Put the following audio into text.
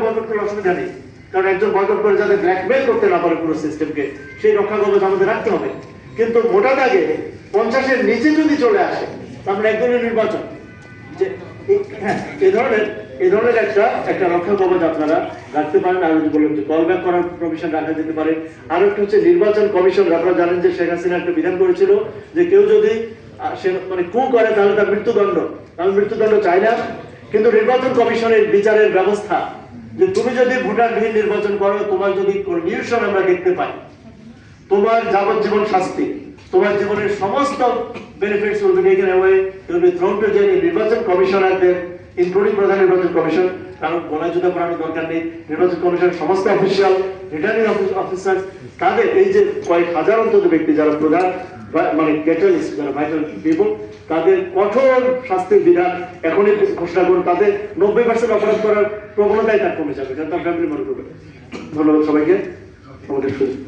Boycott করলে অসুবিধা নেই, কারণ একজন বয়কট করে যাতে ব্ল্যাকমেল করতে না পারে পুরো সিস্টেমকে, সেই রক্ষা কবচ আমাদের রাখতে হবে। কিন্তু মোটা দাগে 50-এর নিচে যদি চলে আসে, আমরা একদলীয় নির্বাচন, যে হ্যাঁ এই ধরনের একটা রক্ষা কবচ আপনারা রাখতে পারেন। আর যদি বলেন যে কল ব্যাক করার প্রভিশন রাখা যেতে পারে। আর একটা হচ্ছে নির্বাচন কমিশন। আপনারা জানেন যে শেখ হাসিনা একটা বিধান করেছিল যে কেউ যদি সে মানে কু করে তাহলে তার মৃত্যুদণ্ড। আমি মৃত্যুদণ্ড চাই না, কিন্তু নির্বাচন কমিশনের বিচারের ব্যবস্থা যে তুমি যদি ভোটারবিহীন নির্বাচন করো, তোমার যদি কনভিউশন আমরা দেখতে পাই, তোমার যাবজ্জীবন শাস্তি, তোমার জীবনের সমস্ত benefits will be taken away, you will be thrown to jail. নির্বাচন কমিশনারদের ইনক্লুডিং প্রধান নির্বাচন কমিশন, কারণ গলায় জুতা পরানোর দরকার নেই, নির্বাচন কমিশনের সমস্ত অফিসিয়াল রিটার্নিং অফিসার, তাদের এই যে কয়েক হাজার অন্তত ব্যক্তি যারা প্রধান মানে ক্যাটালিস্ট, যারা ভাইটাল পিপল, তাদের কঠোর শাস্তির বিধান এখনই ঘোষণা করুন। তাদের 90% অপরাধ করার প্রবণতাই তার কমে যাবে, কারণ তার ফ্যামিলি মনে করবে। ধন্যবাদ সবাইকে আমাদের সুযোগ।